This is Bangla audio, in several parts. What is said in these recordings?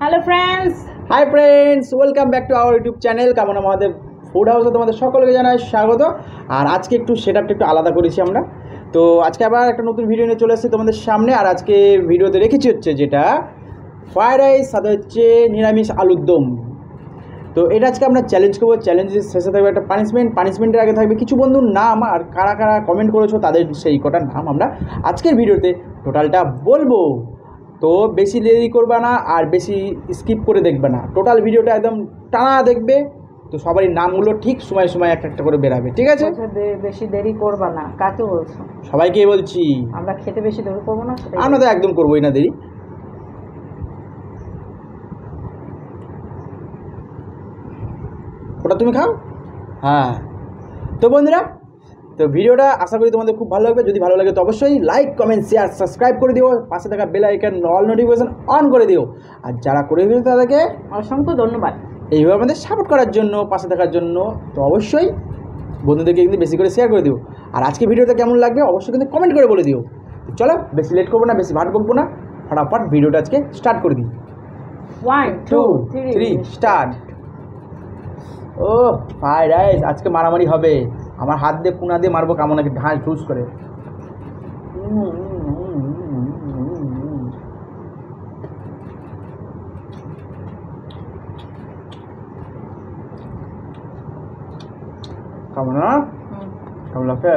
Hello friends, hi friends, welcome back to our YouTube channel কামনা মহাদেব ফুড হাউসে তোমাদের সকলকে জানাই স্বাগত। আর আজকে একটু সেটআপটা একটু আলাদা করেছি আমরা। তো আজকে আবার একটা নতুন ভিডিও নিয়ে চলে এসেছি তোমাদের সামনে। আর আজকে ভিডিওতে রেখেছি হচ্ছে যেটা ফ্রায়েড রাইস, সাথে হচ্ছে নিরামিষ আলুর দম। তো এটা আজকে আমরা চ্যালেঞ্জ করবো। চ্যালেঞ্জের শেষে থাকবে একটা পানিশমেন্টের আগে থাকবে কিছু বন্ধুর নাম, আর কারা কারা কমেন্ট করেছো তাদের সেই কটার নাম আমরা আজকের ভিডিওতে টোটালটা বলবো। তো বেশি দেরি করবে না আর বেশি স্কিপ করে দেখবে না, টোটাল ভিডিওটা একদম টানা দেখবে। তো সবারই নামগুলো ঠিক সময় সময় একটা একটা করে বেরাবে, ঠিক আছে? বেশি দেরি করবা না। কাকে বলছো? সবাইকেই বলছি। আমরা খেতে বেশি দেরি করবো না, সেটাই আমরা তো একদম করবোই না দেরি। ওটা তুমি খাও। হ্যাঁ, তো বন্ধুরা, তো ভিডিওটা আশা করি তোমাদের খুব ভালো লাগবে। যদি ভালো লাগে তো অবশ্যই লাইক, কমেন্ট, শেয়ার, সাবস্ক্রাইব করে দিও। পাশে থাকা bell icon all notification on করে দিও। আর যারা করে দিয়েছে তাদেরকে অসংখ্য ধন্যবাদ এইভাবে আমাদের সাপোর্ট করার জন্য, পাশে থাকার জন্য। তো অবশ্যই বন্ধুদেরকে কিন্তু বেশি করে শেয়ার করে দিও। আর আজকে ভিডিওটা কেমন লাগবে অবশ্যই কিন্তু কমেন্ট করে বলে দিও। তো চলো, বেশি লেট করবো না, বেশি ভাট বকবো না, ফটাফট ভিডিওটা আজকে স্টার্ট করে দিই। 1 2 3 স্টার্ট। ও ফ্রাইড রাইস, আজকে মারামারি হবে। আমার হাত দিয়ে কোনা দিয়ে মারবো কেমন নাকি ঢাঁস ঢুস করে। কেমন না? কেমন লাগছে?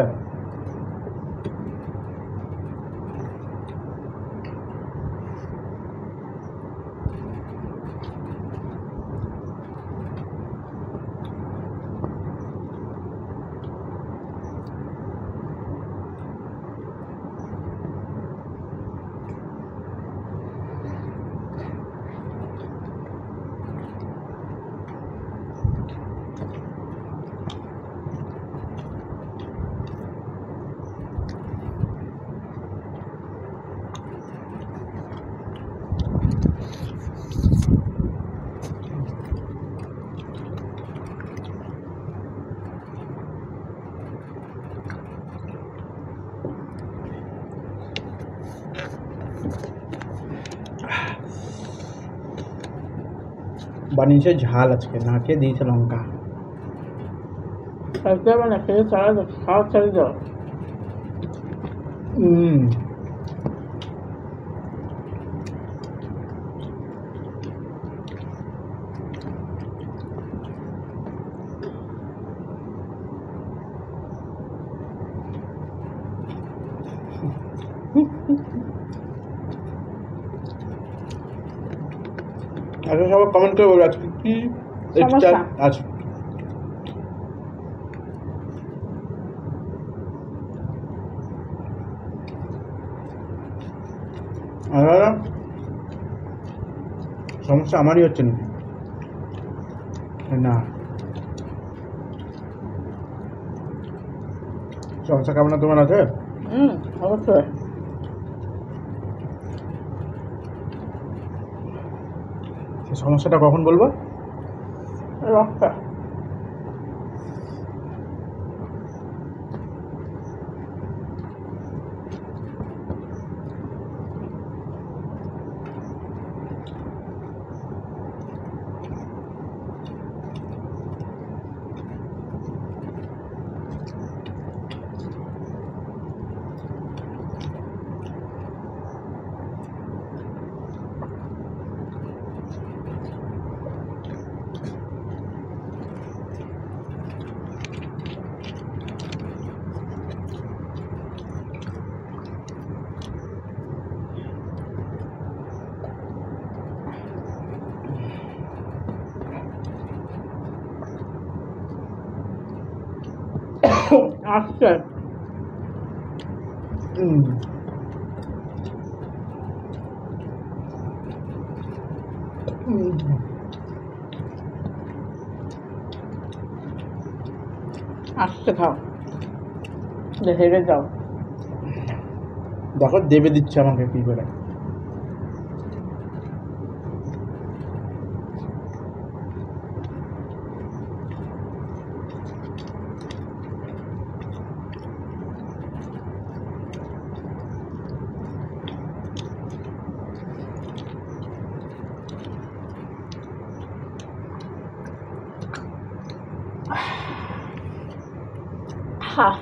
বানিয়েছে ঝাল, আজকে না খেয়ে দিয়েছে লঙ্কা। খেতে হবে না, খেতে খাওয়া ছেড়ে দাও। আচ্ছা, সবাই কমেন্ট করে বলবে আজকে কি সমস্যা আছে। সমস্যা আমারই হচ্ছে নাকি? না, সমস্যা কেমন তোমার আছে? অবশ্যই। সে সমস্যাটা কখন বলবো? রক্ত আসছে। আসছে, খাও, হেরে যাও। দেখো দেবে দিচ্ছে আমাকে কি করে। আহা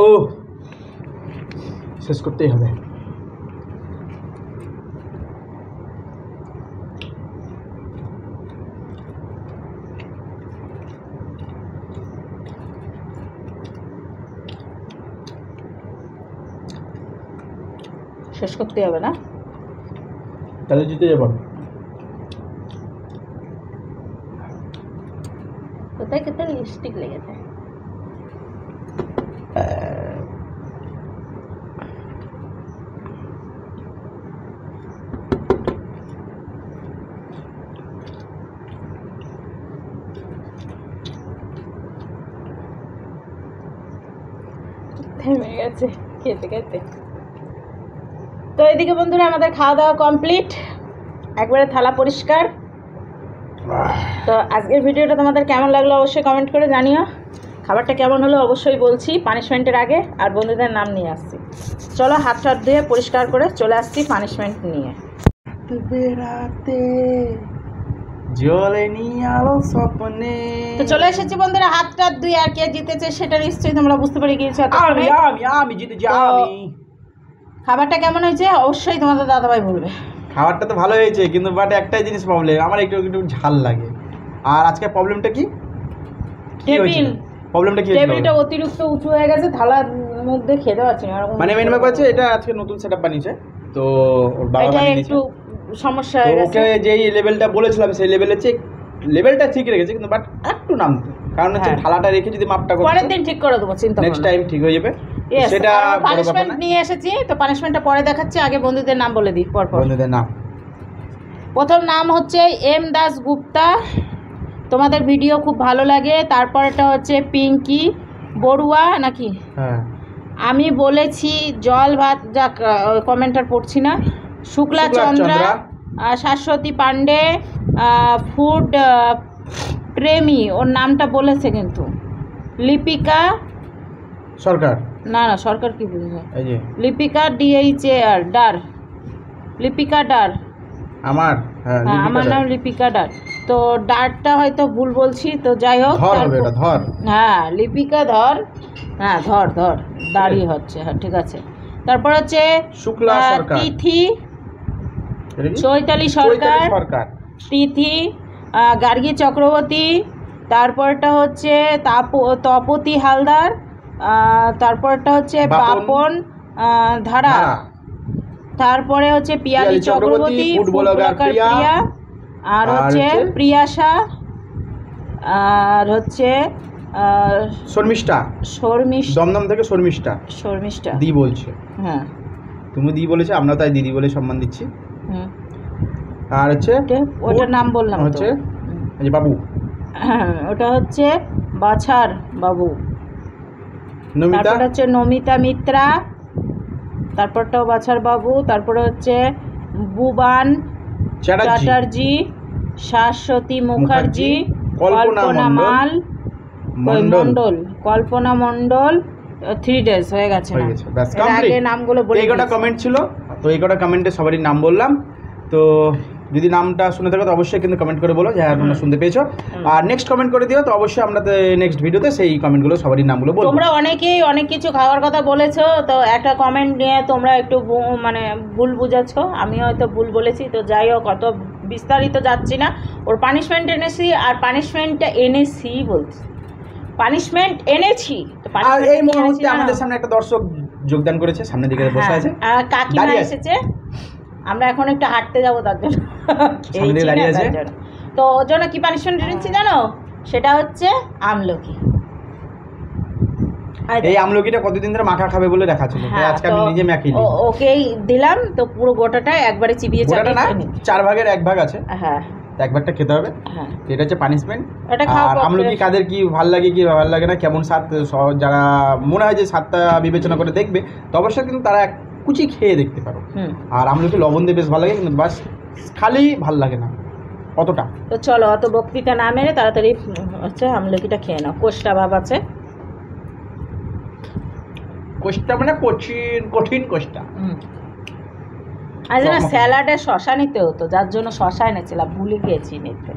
ও শেষ করতেই হবে। শেষ করতে হবে না? তাহলে জিতে যাবো। কোথায় কোথায় লিপস্টিক লেগেছে? থেমে গেছে খেতে খেতে। তো এদিকে বন্ধুরা আমাদের খাওয়া দাওয়া কমপ্লিট, একবারে থালা পরিষ্কার। তো আজকের ভিডিওটা তোমাদের কেমন লাগলো অবশ্যই কমেন্ট করে জানিও। খাবারটা কেমন হলো অবশ্যই বলছি পানিশমেন্টের আগে, আর বন্ধুদের নাম নিয়ে আসছি। চলো হাত টাত ধুয়ে পরিষ্কার করে চলে আসছি পানিশমেন্ট নিয়ে। বেড়াতে জলেনি আলো স্বপ্নে। তো চলে এসেছি বন্ধুরা হাত টাত ধুয়ে, আর কে জিতেছে সেটা নিশ্চয়ই তোমরা বুঝতে পেরে গিয়েছো। আমি জিতেছি আমি। খাবারটা কেমন হয়েছে অবশ্যই তোমাদের দাদাভাই বলবে। খাবারটা তো ভালো হয়েছে, কিন্তু বাট একটাই জিনিস প্রবলেম, আমার একটু একটু ঝাল লাগে। আর আজকে প্রবলেমটা কি? টেবিল প্রবলেমটা কি? টেবিলটা অতিরিক্ত উঁচু হয়ে গেছে, থালার মুখ দিয়ে খেতে পারছি না। মানে মেন ব্যাপার হচ্ছে এটা আজকে নতুন সেটআপ বানিয়েছে, তো ওর বাবা এটা বানিয়েছে। একটু সমস্যা হয়ে গেছে। ওকে যেই লেভেলটা বলেছিলাম সেই লেভেলের চেয়ে লেভেলটা ঠিক রেখেছে, কিন্তু বাট একটু নামতে, কারণ হচ্ছে থালাটা রেখে যদি মাপটা করতে পরের দিন ঠিক করে দেবো, চিন্তা করো না। নেক্সট টাইম ঠিক হয়ে যাবে। সেটা পানিশমেন্ট নিয়ে এসেছি, তো পানিশমেন্টটা পরে দেখাচ্ছি। আগে বন্ধুদের নাম বলে দিই পরপর। বন্ধুদের নাম, প্রথম নাম হচ্ছে এম দাস গুপ্তা, তোমাদের ভিডিও খুব ভালো লাগে। তারপরটা হচ্ছে পিঙ্কি বড়ুয়া নাকি, হ্যাঁ আমি বলেছি জল ভাত, যাক কমেন্টার পড়ছি না। শুক্লা চন্দ্রা, শাশ্বতী পান্ডে, ফুড প্রেমী, ওর নামটা বলেছে কিন্তু। লিপিকা সরকার, না না সরকার কি বুঝবে, এই যে Lipika DHAR der, Lipika der. আমার, হ্যাঁ আমার নাম লিপিকা ডার। তো ডারটা হয়তো ভুল বলছি, তো যাই হোক। ধর হবে এটা, ধর। হ্যাঁ লিপিকা ধর, হ্যাঁ ধর ধর দাঁড়িয়ে হচ্ছে, হ্যাঁ ঠিক আছে। তারপর হচ্ছে শুক্লা সরকার, তিথি চৈতালি সরকার, তিথি গার্গী চক্রবর্তী। তারপরটা হচ্ছে তপতি হালদার। তারপরটা হচ্ছে বাপন ধারা। তারপরে হচ্ছে পিয়ালি চক্রবর্তী, ফুড ব্লগার প্রিয়া। আর হচ্ছে প্রিয়াশা। আর হচ্ছে শর্মিষ্ঠা, দমদম থেকে শর্মিষ্ঠা। শর্মিষ্ঠা দি বলছে, হ্যাঁ তুমি দি বলেছো, আমরা তাই দিদি বলে সম্মান দিচ্ছি। আর হচ্ছে ওটার নাম বললাম হচ্ছে এই যে বাবু, ওটা হচ্ছে বাছার বাবু। তারপর হচ্ছে নমিতা মিত্রা, তারপরটাও বাছার বাবু। তারপরে হচ্ছে বুবান চ্যাটার্জি, শাশ্বতী মুখার্জি, কল্পনা মাল মন্ডল, কল্পনা মন্ডল। 3 days হয়ে গেছে না, আগে নামগুলো বলে। এই কটা কমেন্ট ছিল, তো এই কটা কমেন্টে সবারই নাম বললাম। তো যদি নামটা শুনে থাকো তো অবশ্যই কিন্তু কমেন্ট করে বলো যে হ্যাঁ তোমরা শুনতে পেয়েছো। আর নেক্সট কমেন্ট করে দিও, তো অবশ্যই আমরা নেক্সট ভিডিওতে সেই কমেন্টগুলো সবারই নামগুলো বলবো। তোমরা অনেকেই অনেক কিছু খাওয়ার কথা বলেছো, তো একটা কমেন্ট নিয়ে তোমরা একটু মানে ভুল বুঝাচ্ছ, আমি হয়তো ভুল বলেছি। তো যাই হোক, অত বিস্তারিত যাচ্ছি না। ওর পানিশমেন্ট এনেছি, আর পানিশমেন্টটা এনেছি বলছি, পানিশমেন্ট এনেছি। আর এই মুহূর্তে আমাদের সামনে একটা দর্শক যোগদান করেছে, সামনের দিকে বসে আছে, কাকিমা এসেছে। আমরা এখন একটু হাঁটতে যাবো, তার জন্য দাঁড়িয়ে আছে। তো ওর জন্য কি পানিশমেন্ট এনেছি জানো? সেটা হচ্ছে আমলকি। এই আমলকিটা কতদিন ধরে মাখা খাবে বলে রাখা ছিল, আজকে আমি নিজে মাখিয়ে নিই। ওকেই দিলাম, তো পুরো গোটাটা একবারে চিবিয়ে চাবিয়ে না, 4 ভাগের 1 ভাগ আছে। হ্যাঁ, 1 ভাগটা খেতে হবে। হ্যাঁ, এটা হচ্ছে পানিশমেন্ট। আর আমলকি কাদের কি ভালো লাগে কি ভালো লাগে না, কেমন স্বাদ, যারা মনে হয় যে স্বাদটা বিবেচনা করে দেখবে, তো অবশ্যই কিন্তু তারা কুচি খেয়ে দেখতে পারো। আর আমলকি লবণ দিয়ে বেশ ভালো লাগে, কিন্তু বাস খালি ভাল লাগে না অতটা। তো চলো অত বক্তৃতা না মেরে তাড়াতাড়ি হচ্ছে আমলকিটা খেয়ে নাও। কোষ্টা ভাব আছে, কোষ্টা মানে কঠিন কোষ্টা। আজ না স্যালাডে শশা নিতে হতো, যার জন্য শশা এনেছিলাম, ভুলে গিয়েছি নিতে।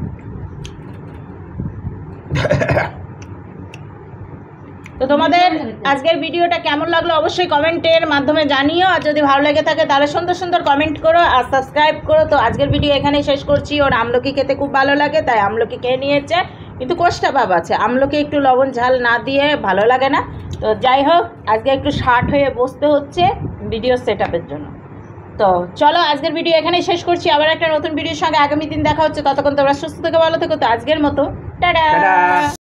তো তোমাদের আজকের ভিডিওটা কেমন লাগলো অবশ্যই কমেন্টের মাধ্যমে জানিও, আর যদি ভালো লেগে থাকে তাহলে সুন্দর সুন্দর কমেন্ট করো আর সাবস্ক্রাইব করো। তো আজকের ভিডিও এখানেই শেষ করছি। ওর আমলকি খেতে খুব ভালো লাগে তাই আমলকি খেয়ে নিয়েছে, কিন্তু কোষ্টা ভাব আছে, আমলকি একটু লবণ ঝাল না দিয়ে ভালো লাগে না। তো যাই হোক, আজকে একটু শার্ট হয়ে বসতে হচ্ছে ভিডিও সেটআপের জন্য। তো চলো আজকের ভিডিও এখানেই শেষ করছি, আবার একটা নতুন ভিডিওর সঙ্গে আগামী দিন দেখা হচ্ছে। ততক্ষণ তোমরা সুস্থ থেকে ভালো থেকো। তো আজকের মতো টাটা।